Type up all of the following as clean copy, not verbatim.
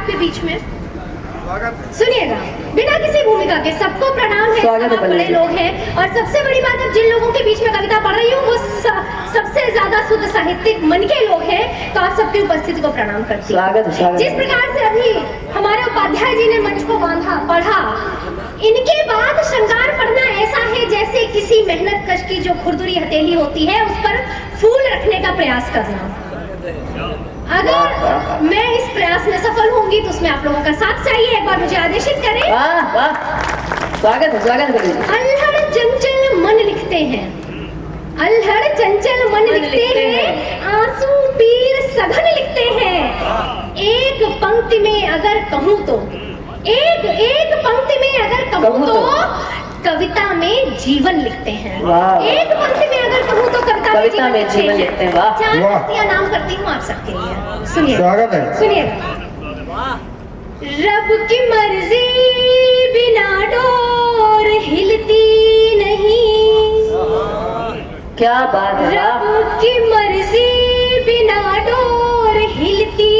आपके बीच में। सुनिएगा, बिना किसी भूमिका के सबको प्रणाम है, सब बड़े लोग हैं और सबसे बड़ी बात, अब जिन लोगों के बीच में कविता पढ़ रही हूँ वो सबसे ज्यादा शुद्ध साहित्यिक मन के लोग हैं, तो आप सबकी उपस्थिति को प्रणाम करती हूँ। जिस प्रकार से अभी हमारे उपाध्याय जी ने मंच को बांधा पढ़ा, इनके बाद श्रृंगार पढ़ना ऐसा है जैसे किसी मेहनत कश की जो खुरदुरी हथेली होती है उस पर फूल रखने का प्रयास करना। अगर मैं इस प्रयास में सफल होंगी तो उसमें आप लोगों का साथ चाहिए, एक बार मुझे आदेशित करें। वाह वाह, स्वागत है, स्वागत है। अल्हड़ चंचल मन लिखते हैं, अल्हड़ चंचल मन लिखते हैं, आंसू पीर सघन लिखते हैं। एक पंक्ति में अगर कहूँ तो, एक पंक्ति में अगर कहूँ तो कविता में जीवन लिखते हैं। एक पंक्ति में अगर कहूँ तो कविता में जीवन लिखते हैं। वाह, चार पंक्तियां नाम करती हूँ आप सबके लिए, सुनिए, स्वागत है, सुनिए। रब की मर्जी बिना डोर हिलती नहीं, क्या बात है। रब की मर्जी बिना डोर हिलती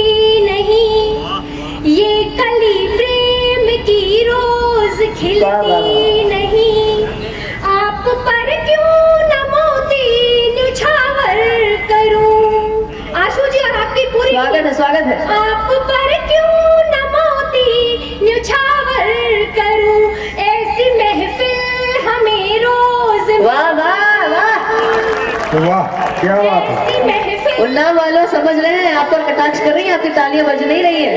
नहीं, ये कली प्रेम की रोज खिलती नहीं, आप पर क्यों न मोती न्यौछावर करूं। आशु जी और आपकी पूरी स्वागत है। आप पर क्यों न मोती न्यौछावर करूं, ऐसी महफिल हमें रोज। वाह वाह वाह वाह, क्या बात है। ऐसी महफिल, उन्नाव वालों समझ रहे हैं, आप पर कटाक्ष कर रही हैं, आपकी तालियां बज नहीं रही है।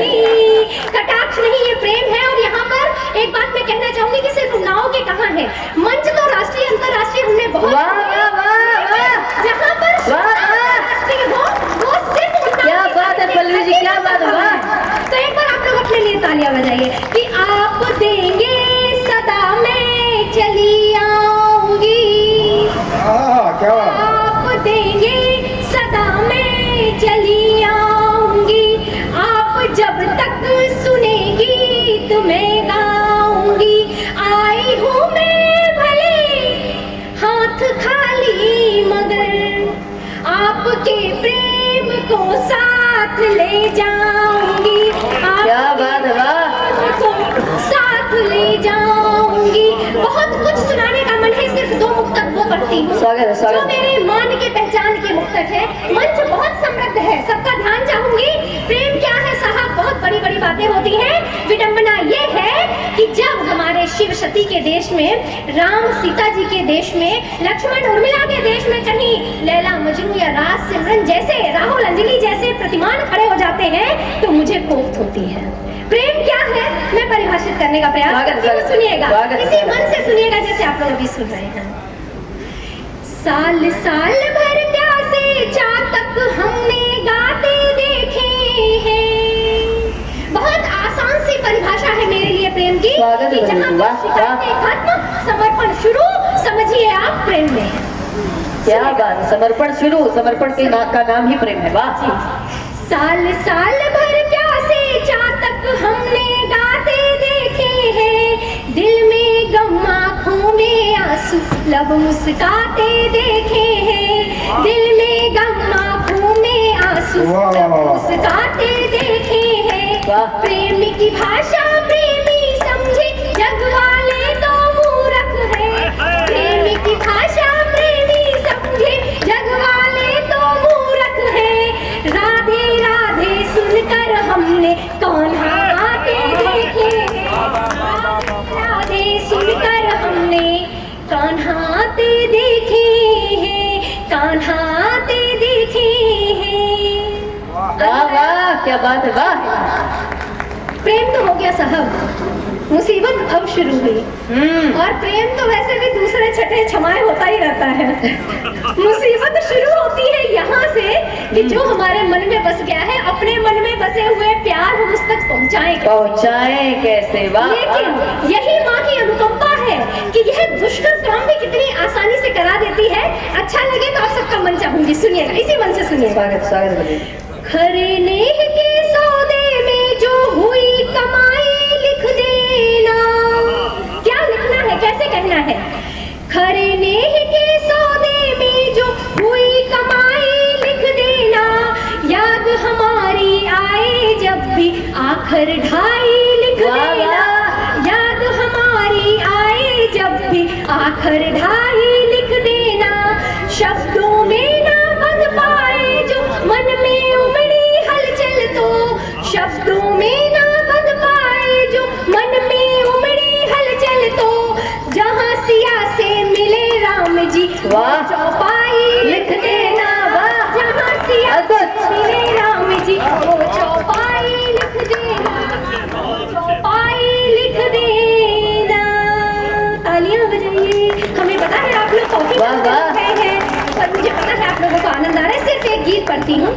कटाक्ष नहीं, ये प्रेम है। और यहाँ पर एक बात मैं कहना चाहूंगी कि सिर्फ उन्नाव के कहाँ है, मंच तो राष्ट्रीय अंतर्राष्ट्रीय हमने बहुत, वाह वाह वाह वाह, जहाँ पर राष्ट्रीय हो वो सिर्फ उन्नाव। क्या बात है पल्लवी जी, क्या बात है। वाह, तो एक बार आप लोग अपने लिए तालियां बजाइए कि आप देंगे सदा मैं चली आऊंगी, क्या बात है। आप देंगे सदा मैं चली आऊंगी, आप जब तक सुनेगी तो मैं गाऊंगी, आई हूँ मैं भले हाथ खाली मगर आपके प्रेम को साथ ले जाऊंगी, क्या बात है। वाह, साथ ले जाऊंगी। बहुत कुछ सुनाने का मन है, सिर्फ दो मुक्तक वो करती हूँ जो मेरे मान के पहचान के मुक्तक है। मंच बहुत समृद्ध है, सबका ध्यान चाहूंगी। प्रेम क्या है साहब, बहुत बड़ी बड़ी बातें होती हैं। विडंबना ये है कि जब हमारे शिव सती के देश में, राम सीता जी के देश में, लक्ष्मण उर्मिला के देश में कहीं लैला मजनू या राज सिमरन जैसे, राहुल अंजलि जैसे प्रतिमान खड़े हो जाते हैं तो मुझे कोफ्त होती है। प्रेम क्या है मैं परिभाषित करने का प्रयास करती हूँ, सुनिएगा, इसी मन से सुनिएगा जैसे आप लोग अभी सुन रहे हैं। साल साल भर प्यासे चातक हमने गाते देखे हैं। बहुत आसान सी परिभाषा है मेरे लिए प्रेम की, कि जहाँ खत्म समर्पण शुरू, समझिए आप प्रेम में। क्या बात, समर्पण शुरू, समर्पण के का नाम ही प्रेम है। वाह, साल साल भर प्यासे चातक हमने गाते देखे हैं, दिल में गम आँखों में आंसू लब मुस्काते देखे हैं, दिल में गम आँखों में आंसू लब मुस्काते देखे हैं। प्रेम की भाषा प्रेमी समझे जग वाले तो मूर्ख है, प्रेम की भाषा प्रेमी समझे जग वाले तो मूर्ख है, राधे राधे सुनकर हमने कान्हा आते देखे हैं, राधे सुनकर हमने कान्हा आते देखे हैं, कान्हा आते देखे हैं। वाह वाह, क्या बात है। वाह, प्रेम तो हो गया साहब, मुसीबत अब शुरू हुई। और प्रेम तो वैसे भी दूसरे छठे छमाए होता ही रहता है। मुसीबत शुरू होती है यहाँ से कि जो हमारे मन में बस गया है, अपने मन में बसे हुए प्यार हम उस तक पहुँचाएं कैसे। वाह, लेकिन यही माँ की अनुकंपा है कि यह दुष्कर काम भी कितनी आसानी से करा देती है। अच्छा लगे तो आप सबका मन चाहूंगी, सुनिएगा, इसी मन से सुनिएगा। स्वागत, स्वागत। खरे नेह के सौदे में जो हुई कमाई लिख देना, क्या लिखना है, कैसे कहना है। खरे नेह के सौदे में जो हुई कमाई लिख देना, याद हमारी आए जब भी आखर ढाई लिख वाह, देना, वाह। याद हमारी आए जब भी आखर ढाई लिख देना, शब्दों में ना बंध पाए जो मन में उमड़ी हलचल तो, शब्दों में ना बंध पाए जो मन में उमड़ी हलचल तो, जहाँ सिया से मिले राम जी वाह। चौपाई लिख देना, वाह। जहाँ सिया अद्भुत। से मिले राम जी वो चौपाई लिख देना, चौपाई लिख देना। तालियां बजाइए। हमें पता है आप लोग कॉफी वाह, वाह। हैं, पर मुझे पता है आप लोगों को आनंद आ रहा है। सिर्फ एक गीत पढ़ती हूँ,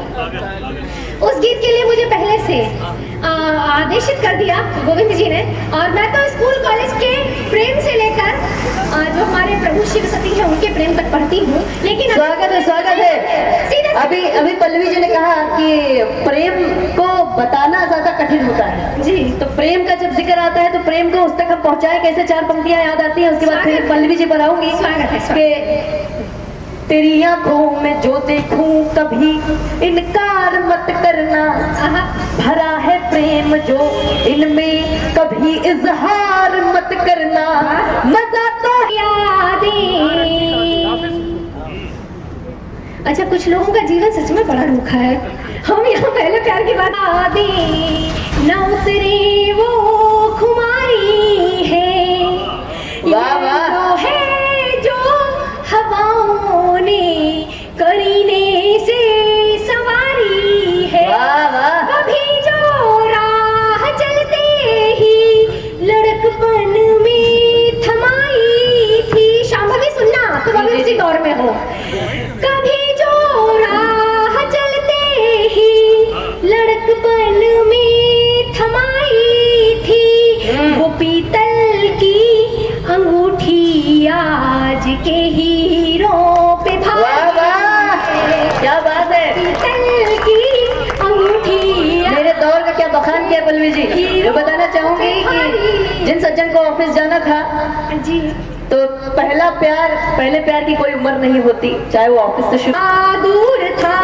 उस गीत के लिए मुझे पहले से आदेशित कर दिया गोविंद जी ने, और मैं तो स्कूल कॉलेज के प्रेम से लेकर जो हमारे प्रभु शिव सती हैं उनके प्रेम तक पढ़ती हूँ, लेकिन स्वागत है, स्वागत है। सीधे अभी पल्लवी जी ने कहा कि प्रेम को बताना ज्यादा कठिन होता है जी, तो प्रेम का जब जिक्र आता है तो प्रेम को उस तक हम पहुंचाए कैसे, चार पंक्तियां याद आती हैं, उसके बाद फिर स्वागत। पल्लवी जी पर आऊंगी स्वागत है, स्वागत। कि तेरी आंखों में जो देखूं कभी इनकार मत करना, आहा, भरा है प्रेम जो इनमें कभी इजहार मत करना, मजा तो यादें। अच्छा, कुछ लोगों का जीवन सच में बड़ा रूखा है। हम यहाँ पहले प्यार की बात आदे न उतरे वो खुमारी है, वाह, ये वाह। वो है जो हवाओं ने करीने से सवारी है, वाह, वाह। कभी जो राह चलते ही लड़कपन में थमाई थी। शांभवी सुनना, तुम अभी उसी दौर में हो। कभी जो राह चलते ही लड़कपन में थमाई थी, वो पीतल की अंगूठी आज के हीरों पे वाह, वाह। क्या बात है, पीतल की अंगूठी मेरे दौर का क्या बखान किया पल्लवी जी। मैं बताना चाहूंगी कि जिन सज्जन को ऑफिस जाना था जी, तो पहले प्यार की कोई उम्र नहीं होती, चाहे वो ऑफिस से शुरू। दूर था,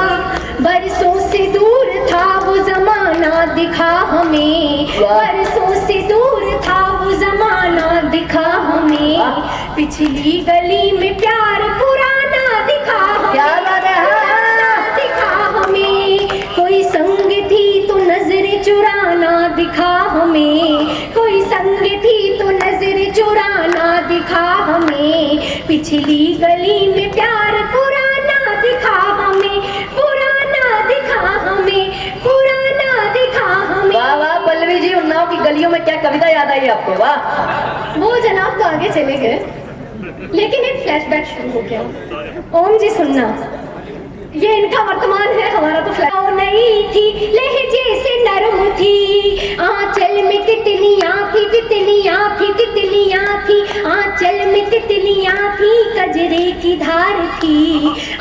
बरसों से दूर था वो जमाना दिखा हमें, वाह। बरसों से दूर था वो जमाना दिखा हमें, वाह। पिछली गली में प्यार पुराना दिखा क्या हमें, बात है, हाँ, हाँ। दिखा हमें, कोई संग थी तो नजर चुराना दिखा हमें, कोई संग थी तो नजर चुराना दिखा हमें, पिछली गली में प्यार पुराना दिखा हमें, पुराना दिखा हमें, पुराना दिखा हमें। वाह, वाह। पल्लवी जी, उन्नाव की गलियों में क्या कविता याद आई आपको, वाह। वो जनाब तो आगे चले गए, लेकिन एक फ्लैशबैक शुरू हो गया। ओम जी सुनना, ये इनका वर्तमान है, हमारा तो फ्लैश नहीं थी, लहजे से नरम थी, आंचल में तितलियां थी, तितलियां थी, तितलियां थी, आंचल में तितलियां थी, कजरे की धार थी,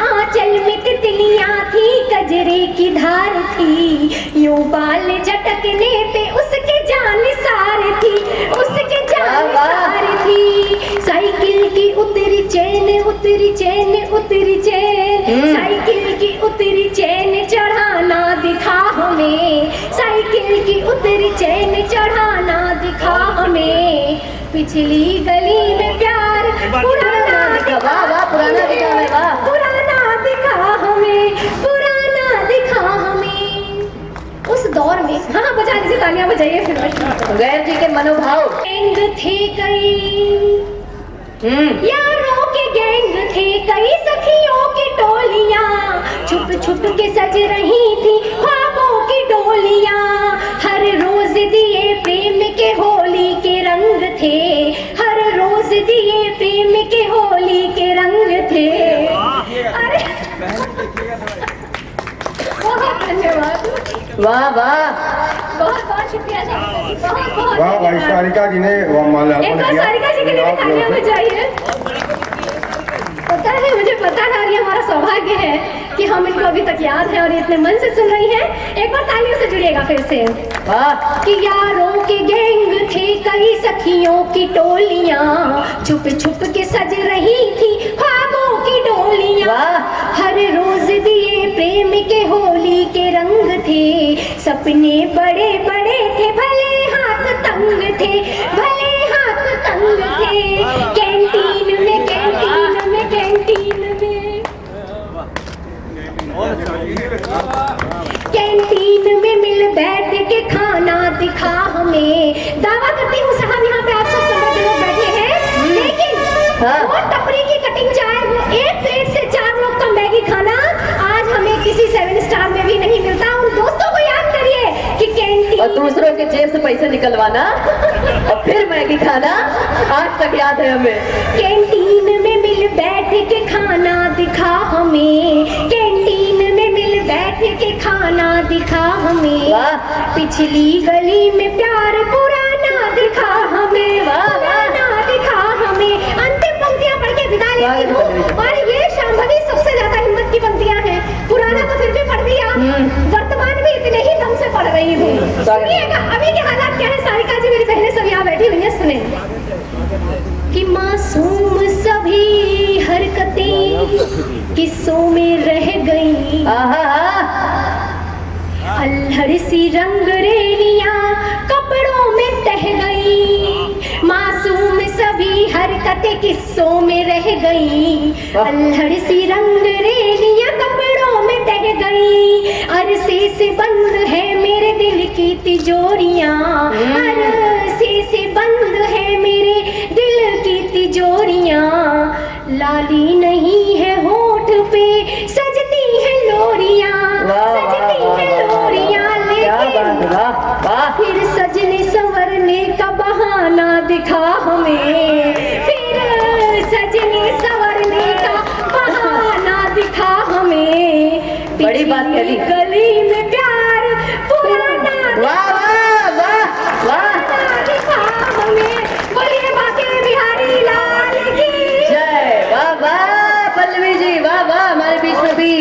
आंचल में तितलियां थी, कजरे की धार थी, यूं बाल झटकने पे उसके जान सार थी, उसके जान सार थी, साइकिल की उतरी चैन, उतरी चैन, उतरी चैन, साइकिल की उतरी चैन चढ़ाना दिखा हमें, साइकिल की उतरी चैन चढ़ाना दिखा हमें, पिछली गली में प्यार पुराना दिखा, वाह, वाह, पुराना दिखा हमें, वाह। पुराना दिखा हमें, पुराना दिखा हमें। उस दौर में, हाँ बजा दीजिए, तालियां बजाइए फिर। गैर जी के मनोभाव। गैंग थे कई, यारों के गैंग थे कई, सखियों की टोलियां, छुप छुप के सज रही थी ख्वाबों की डोलियां, हर रोज दिए प्रेम के होली के रंग थे, हर रोज दिए प्रेम के होली के रंग थे। अरे बहुत धन्यवाद, वाह, वाह। बहुत बहुत शुक्रिया, बहुत बहुत वाह भाई, सारिका जी ने वो माल्यार्पण एक बार किया। सारिका जी के लिए तालियां बजाइए। पता है, मुझे पता है, और ये हमारा सौभाग्य है कि हम इनको अभी तक याद है और ये इतने मन से सुन रही हैं। एक बार तालियों से जुड़िएगा फिर से। वाह। कि यारों के गैंग थे कई, सखियों की टोलियां, छुप छुप के सज रही थी ख्वाबों की डोलियां, वाह। हर रोज दिए प्रेम के होली के रंग थे, सपने बड़े बड़े थे, भले हाथ तंग थे, भले हाथ तंग थे। कैंटीन में कैंटीन में कैंटीन में कैंटीन में मिल बैठ के खाना दिखा हमें। दावा करती हूँ साहब यहाँ पे आप सब समझ लोग बैठे हैं, लेकिन हाँ। वो टपरी की कटिंग चाय, वो एक प्लेट से 4 लोग का मैगी खाना आज हमें किसी 7 स्टार में भी नहीं मिलता। उन दोस्तों को याद करिए कि और कैंटीन दूसरों के जेब से पैसे निकलवाना और फिर मैगी खाना आज तक याद है हमें। कैंटीन में मिल बैठ के खाना दिखा हमें, कैंटीन में मिल बैठ के खाना दिखा हमें। वाह। पिछली गली में प्यार पुराना दिखा हमें, वाह, वाह। पुराना दिखा हमें। अंतिम पंक्तियां पढ़ के विदा लेती वाह, हूँ, और ये शांभवी सबसे ज्यादा हिम्मत की पंक्तियां हैं। पुराना तो फिर भी पढ़ दिया, वर्तमान भी इतने ही दम से पढ़ रही हूँ। सुनिएगा अभी के हालात क्या है। सारिका जी मेरी बहनें सब यहाँ बैठी हुई हैं, सुने कि मासूम सभी हरकतें किस्सों में रह गई, अल्हड़ सी रंग रेलियां कपड़ों में तह गई। मासूम सभी हरकतें किस्सों में रह गई, अल्हड़ सी रंग रेलियां कपड़ों में तह गई। अरसे से बंद है मेरे दिल की तिजोरियां, अरसे से बंद है मेरे दिल की तिजोरियां। लाली नहीं है होठ पे सजती है लोरियां, सजती है लोरियां, लेकिन फिर सजने संवरने का बहाना दिखा हमें, फिर सजने संवरने का बहाना दिखा हमें। बड़ी बात कही। गली में प्यार पुराना दिखा हमें। बोलिए बाके बिहारी लाल की जय। वाह वाह पल्लवी जी, वाह वाह। हमारे बीच में भी